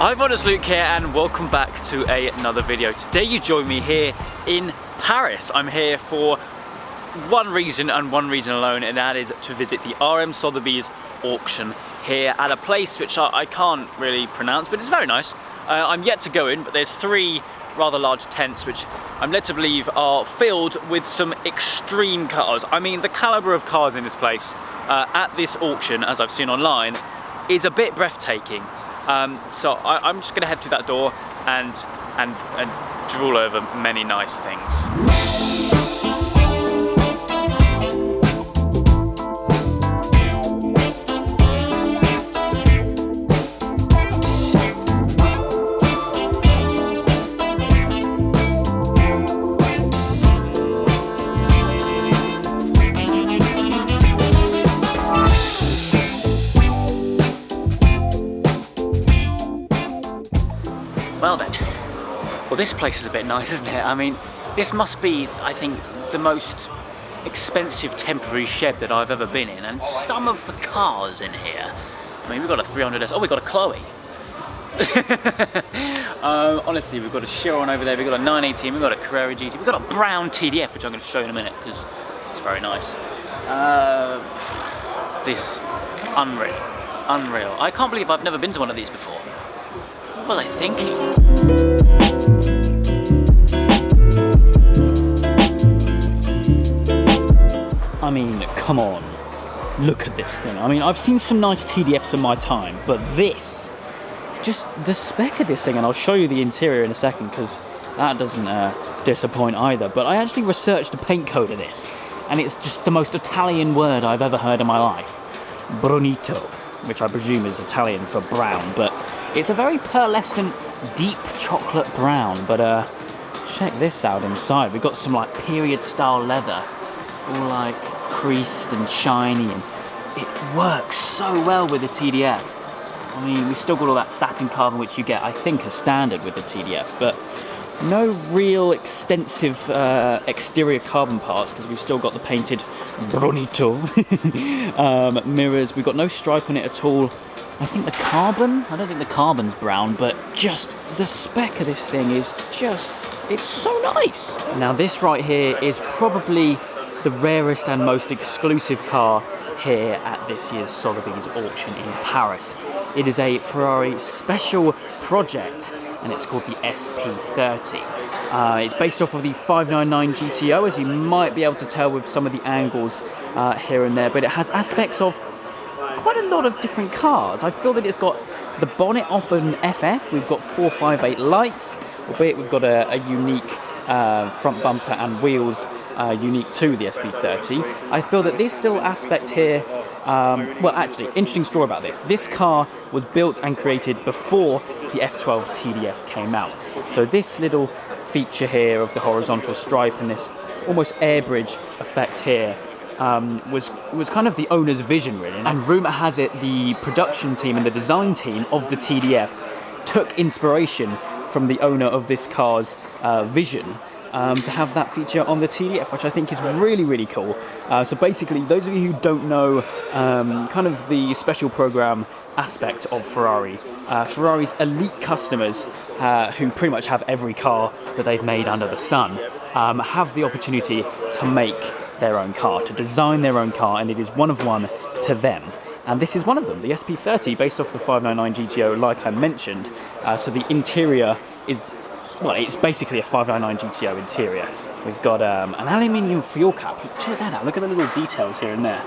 Hi everyone, it's Luke here and welcome back to another video. Today you join me here in Paris. I'm here for one reason and one reason alone, and that is to visit the RM Sotheby's auction here at a place which I can't really pronounce, but it's very nice. I'm yet to go in, but there's three rather large tents which I'm led to believe are filled with some extreme cars. I mean, the caliber of cars in this place at this auction, as I've seen online, is a bit breathtaking. So I'm just going to head through that door and drool over many nice things. Well then, well this place is a bit nice, isn't it? I mean, this must be, I think, the most expensive temporary shed that I've ever been in, and some of the cars in here, I mean, we've got a 300S, oh, we've got a Chloe. Honestly, we've got a Chiron over there, we've got a 918, we've got a Carrera Gt, we've got a brown TDF, which I'm going to show you in a minute, because it's very nice. This, unreal. I can't believe I've never been to one of these before. What was I thinking? I mean, come on. Look at this thing. I mean, I've seen some nice TDFs in my time, but this, just the spec of this thing, and I'll show you the interior in a second, because that doesn't disappoint either. But I actually researched the paint code of this, and it's just the most Italian word I've ever heard in my life. Brunito, which I presume is Italian for brown, but it's a very pearlescent, deep chocolate brown. But check this out inside. We've got some like period style leather, all like creased and shiny, and it works so well with the TDF. I mean, we still got all that satin carbon which you get, I think, as standard with the TDF, but no real extensive exterior carbon parts, because we've still got the painted Brunito mirrors. We've got no stripe on it at all. I think the carbon, I don't think the carbon's brown, but just the spec of this thing is just, it's so nice. Now this right here is probably the rarest and most exclusive car here at this year's Sotheby's auction in Paris. It is a Ferrari special project, and it's called the SP30. It's based off of the 599 GTO, as you might be able to tell with some of the angles here and there, but it has aspects of quite a lot of different cars. I feel that it's got the bonnet off an FF, we've got 458 lights, albeit we've got a unique front bumper and wheels unique to the SP30. I feel that this little aspect here, well actually, interesting story about this. This car was built and created before the F12 TDF came out. So this little feature here of the horizontal stripe and this almost air bridge effect here was kind of the owner's vision, really. And rumour has it the production team and the design team of the TDF took inspiration from the owner of this car's vision to have that feature on the TDF, which I think is really, really cool. So basically, those of you who don't know kind of the special program aspect of Ferrari, Ferrari's elite customers, who pretty much have every car that they've made under the sun, have the opportunity to make their own car, to design their own car, and it is one of one to them. And this is one of them, the SP30, based off the 599 GTO, like I mentioned. So the interior is, well, it's basically a 599 GTO interior. We've got an aluminium fuel cap. Check that out, look at the little details here and there.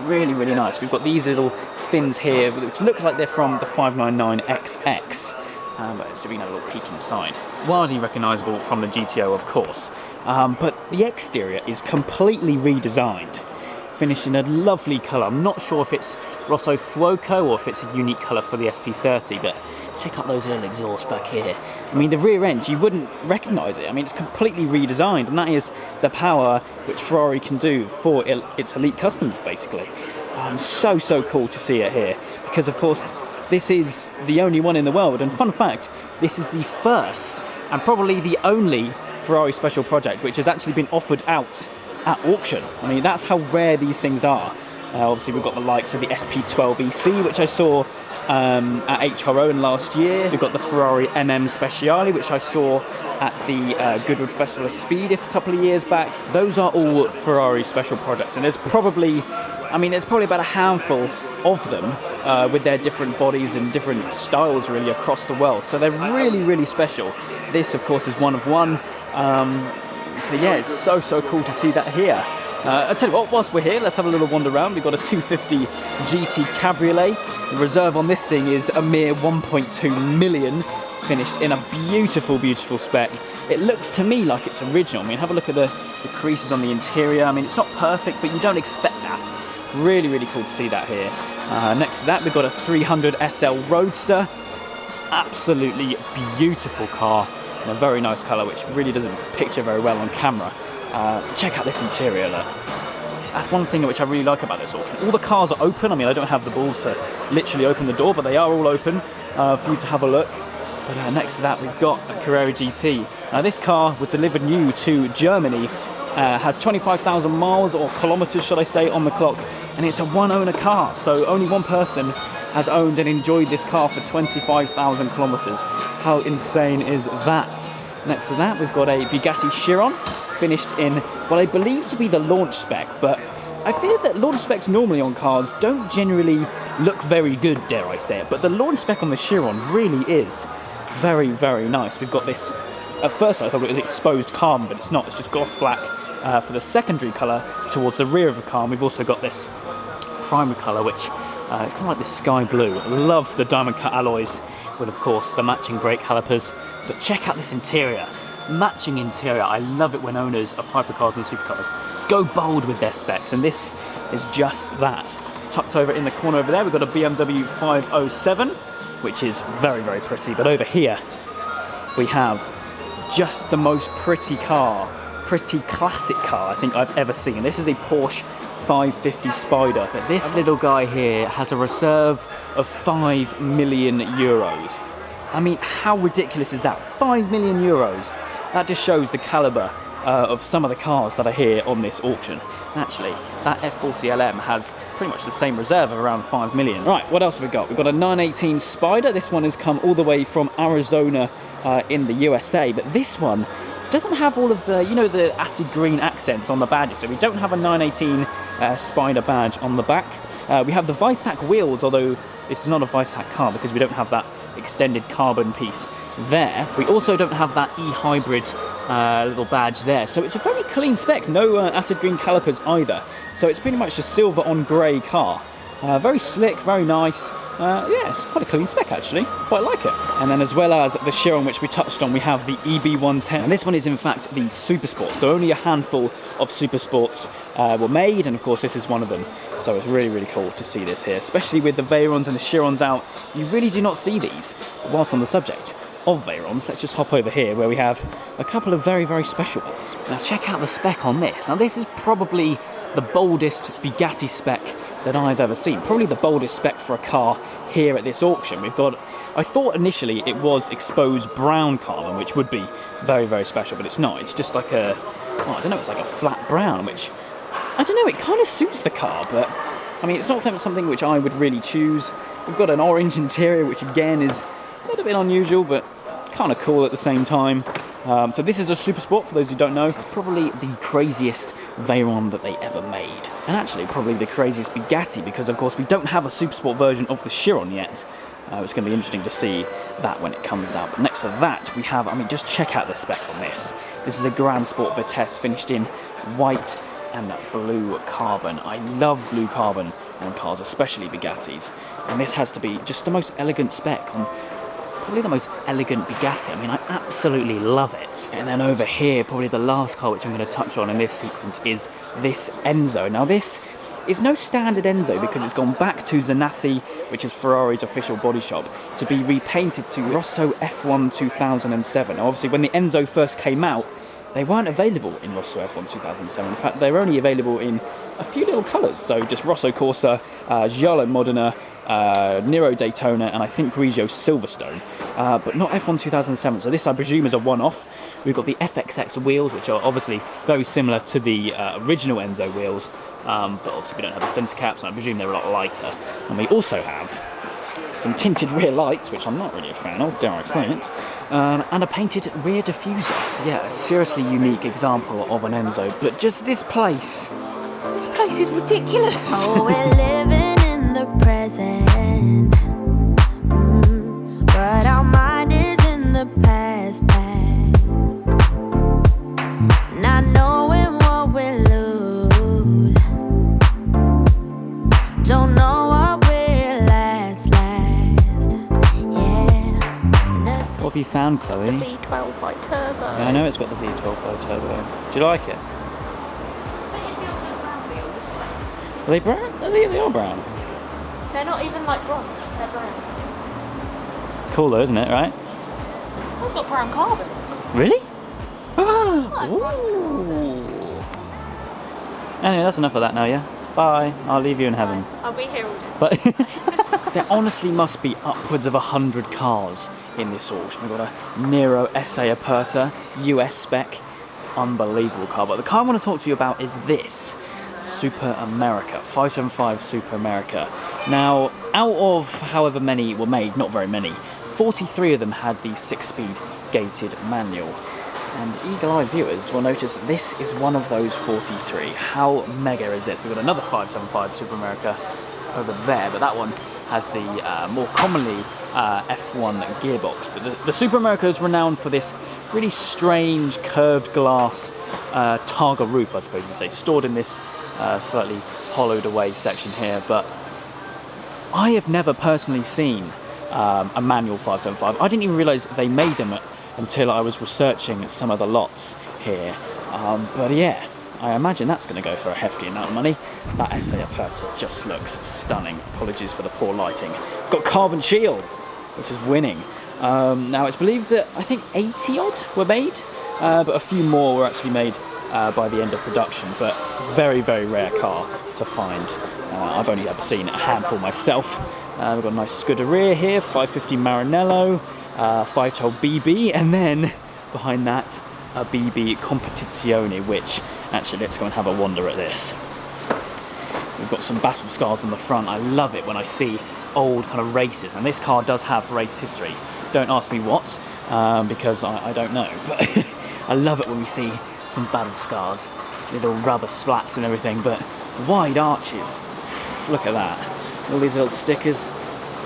Really, really nice. We've got these little fins here, which look like they're from the 599 XX. So we can have a little peek inside. Wildly recognisable from the GTO, of course. But the exterior is completely redesigned, finished in a lovely colour. I'm not sure if it's Rosso Fuoco or if it's a unique colour for the SP30, but check out those little exhausts back here. I mean, the rear end, you wouldn't recognise it. I mean, it's completely redesigned, and that is the power which Ferrari can do for its elite customers, basically. So cool to see it here, because of course this is the only one in the world, and fun fact, this is the first and probably the only Ferrari special project which has actually been offered out at auction. I mean, that's how rare these things are. Obviously we've got the likes of the SP30 EC, which I saw at HRO last year. We've got the Ferrari MM Speciale, which I saw at the Goodwood Festival of Speed a couple of years back. Those are all Ferrari special products, and there's probably about a handful of them with their different bodies and different styles really across the world. So they're really, really special. This, of course, is one of one. But yeah, it's so cool to see that here. I'll tell you what, whilst we're here, let's have a little wander around. We've got a 250 Gt Cabriolet. The reserve on this thing is a mere 1.2 million, finished in a beautiful, beautiful spec. It looks to me like it's original. I mean, have a look at the creases on the interior. I mean, it's not perfect, but you don't expect that. Really, really cool to see that here. Next to that, we've got a 300 Sl Roadster. Absolutely beautiful car in a very nice colour, which really doesn't picture very well on camera. Check out this interior, look. That's one thing which I really like about this auction. All the cars are open. I mean, I don't have the balls to literally open the door, but they are all open for you to have a look. But next to that, we've got a Carrera Gt. Now, this car was delivered new to Germany, has 25,000 miles, or kilometres, should I say, on the clock, and it's a one-owner car. So only one person has owned and enjoyed this car for 25,000 kilometres. How insane is that? Next to that, we've got a Bugatti Chiron, finished in what I believe to be the launch spec, but I fear that launch specs normally on cars don't generally look very good, dare I say it, but the launch spec on the Chiron really is very, very nice. We've got this, at first I thought it was exposed carbon, but it's not, it's just gloss black for the secondary colour towards the rear of the car. And we've also got this primary colour, which it's kind of like this sky blue. I love the diamond cut alloys with, of course, the matching brake calipers, but check out this interior. Matching interior. I love it when owners of hypercars and supercars go bold with their specs, and this is just that. Tucked over in the corner over there, we've got a BMW 507, which is very, very pretty. But over here, we have just the most pretty car, pretty classic car I think I've ever seen. This is a Porsche 550 Spyder, but this little guy here has a reserve of 5 million euros. I mean, how ridiculous is that? 5 million euros. That just shows the calibre of some of the cars that are here on this auction. Actually, that F40 LM has pretty much the same reserve of around 5 million. Right, what else have we got? We've got a 918 Spyder. This one has come all the way from Arizona in the USA, but this one doesn't have all of the, you know, the acid green accents on the badges. So we don't have a 918 Spyder badge on the back. We have the Visac wheels, although this is not a Visac car because we don't have that extended carbon piece there. We also don't have that e-hybrid little badge there. So it's a very clean spec, no acid green calipers either. So it's pretty much a silver on grey car. Very slick, very nice. Yeah, it's quite a clean spec actually, quite like it. And then as well as the Chiron, which we touched on, we have the EB110. And this one is in fact the Super Sport, so only a handful of Super Sports were made, and of course this is one of them. So it's really, really cool to see this here, especially with the Veyrons and the Chirons out. You really do not see these. Whilst on the subject of Veyrons, let's just hop over here where we have a couple of very, very special ones. Now check out the spec on this. Now this is probably the boldest Bugatti spec that I've ever seen. Probably the boldest spec for a car here at this auction. We've got, I thought initially it was exposed brown carbon, which would be very, very special, but it's not. It's just like a, well, I don't know, it's like a flat brown, which, I don't know, it kind of suits the car, but I mean, it's not something which I would really choose. We've got an orange interior, which again is a little bit unusual, but kind of cool at the same time. So this is a Super Sport, for those who don't know. Probably the craziest Veyron that they ever made. And actually probably the craziest Bugatti, because of course we don't have a Super Sport version of the Chiron yet. It's going to be interesting to see that when it comes out. But next to that we have, I mean, just check out the spec on this. This is a Grand Sport Vitesse finished in white and blue carbon. I love blue carbon on cars, especially Bugattis. And this has to be just the most elegant spec on probably the most elegant Bugatti. I mean, I absolutely love it. And then over here, probably the last car which I'm going to touch on in this sequence is this Enzo. Now this is no standard Enzo because it's gone back to Zanassi, which is Ferrari's official body shop, to be repainted to Rosso F1 2007. Now obviously when the Enzo first came out, they weren't available in Rosso F1 2007. In fact, they were only available in a few little colours. So just Rosso Corsa, Giallo Modena, Nero Daytona, and I think Grigio Silverstone, but not F1 2007. So this, I presume, is a one-off. We've got the FXX wheels, which are obviously very similar to the original Enzo wheels, but obviously we don't have the centre caps, and I presume they're a lot lighter. And we also have some tinted rear lights, which I'm not really a fan of, dare I say it, and a painted rear diffuser. So yeah, a seriously unique example of an Enzo. But just this place is ridiculous. Oh, we're living in the present, but our mind is in the past, not knowing what we'll lose, don't know what will last, yeah. What have you found, Chloe? The V12 by Turbo. Yeah, I know it's got the V12 by Turbo. Do you like it? Are they brown? They are brown. They're not even like bronze, they're brown. Cool though, isn't it, right? It's got brown carbon. Really? Ah, like ooh. Anyway, that's enough of that now, yeah? Bye. I'll leave you in heaven. I'll be here all day. But there honestly must be upwards of 100 cars in this auction. We've got a Nero SA Aperta, US spec. Unbelievable car. But the car I want to talk to you about is this. Super America, 575 Super America. Now, out of however many were made, not very many, 43 of them had the 6-speed gated manual. And eagle-eyed viewers will notice this is one of those 43. How mega is this? We've got another 575 Super America over there, but that one has the more commonly F1 gearbox. But the Super America is renowned for this really strange curved glass Targa roof, I suppose you could say, stored in this slightly hollowed away section here. But I have never personally seen a manual 575. I didn't even realise they made them until I was researching some of the lots here. But yeah, I imagine that's going to go for a hefty amount of money. That SA Aperta just looks stunning. Apologies for the poor lighting. It's got carbon shields, which is winning. Now it's believed that I think 80 odd were made, but a few more were actually made by the end of production. But very, very rare car to find. I've only ever seen a handful myself. We've got a nice Scuderia rear here, 550 Maranello, 512 BB, and then behind that a BB Competizione, which actually, let's go and have a wander at this. We've got some battle scars on the front. I love it when I see old kind of races, and this car does have race history. Don't ask me what, because I don't know, but I love it when we see some battle scars, little rubber splats and everything, but wide arches. Look at that. All these little stickers,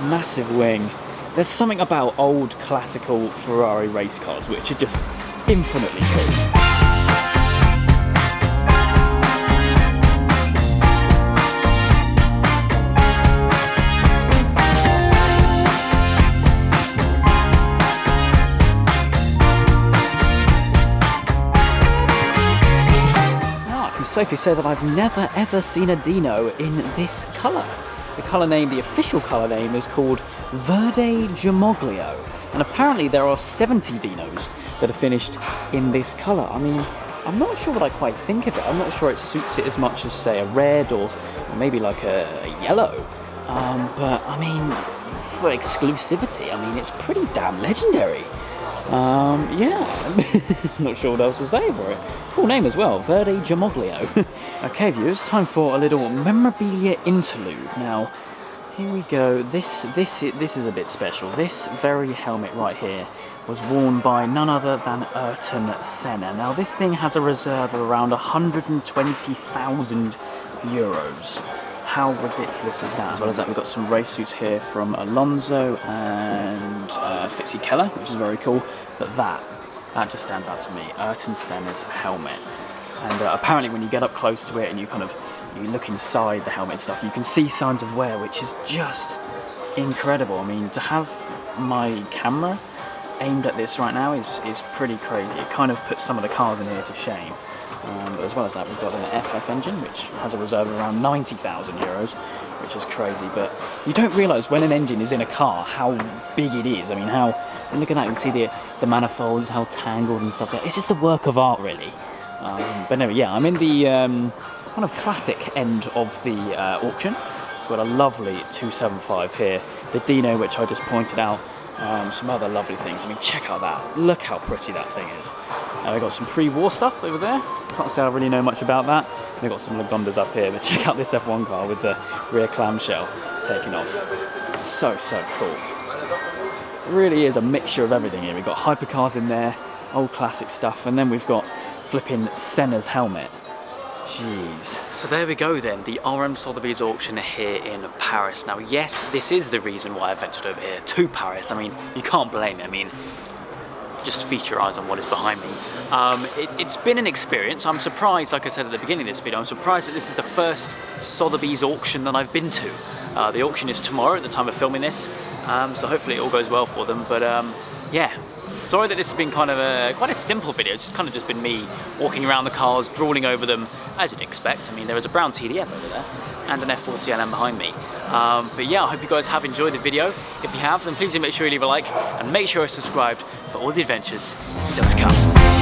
massive wing. There's something about old classical Ferrari race cars which are just infinitely cool. Safely say that I've never ever seen a Dino in this colour. The colour name, the official colour name, is called Verde Gemoglio, and apparently there are 70 Dinos that are finished in this colour. I mean, I'm not sure what I quite think of it. I'm not sure it suits it as much as, say, a red or maybe like a yellow. But I mean, for exclusivity, I mean, it's pretty damn legendary. Yeah, not sure what else to say for it. Cool name as well, Verde Gemoglio. Okay, viewers, time for a little memorabilia interlude. Now, here we go. This is a bit special. This very helmet right here was worn by none other than Ayrton Senna. Now, this thing has a reserve of around 120,000 euros. How ridiculous is that? As well as that, we've got some race suits here from Alonso and Fitzy Keller, which is very cool. But that just stands out to me. Ayrton Senna's helmet. And apparently when you get up close to it and you look inside the helmet and stuff, you can see signs of wear, which is just incredible. I mean, to have my camera aimed at this right now is pretty crazy. It kind of puts some of the cars in here to shame. But as well as that, we've got an FF engine, which has a reserve of around 90,000 euros, which is crazy. But you don't realise when an engine is in a car how big it is. I mean, look at that, you can see the manifolds, how tangled and stuff. It's just a work of art, really. But anyway, yeah, I'm in the kind of classic end of the auction. We've got a lovely 275 here, the Dino, which I just pointed out. Some other lovely things. I mean, check out that. Look how pretty that thing is. We've got some pre-war stuff over there. Can't say I really know much about that. We've got some Lagondas up here, but check out this F1 car with the rear clamshell taken off. So cool. It really is a mixture of everything here. We've got hypercars in there, old classic stuff, and then we've got flipping Senna's helmet. Jeez. So there we go then, the RM Sotheby's auction here in Paris. Now yes, this is the reason why I ventured over here to Paris. I mean, you can't blame me. I mean, just feast your eyes on what is behind me. It's been an experience. I'm surprised, like I said at the beginning of this video, I'm surprised that this is the first Sotheby's auction that I've been to. The auction is tomorrow at the time of filming this, so hopefully it all goes well for them. But yeah. Sorry that this has been kind of quite a simple video. It's kind of just been me walking around the cars, drooling over them, as you'd expect. I mean, there is a brown TDF over there and an F40 LM behind me. But yeah, I hope you guys have enjoyed the video. If you have, then please do make sure you leave a like and make sure you're subscribed for all the adventures still to come.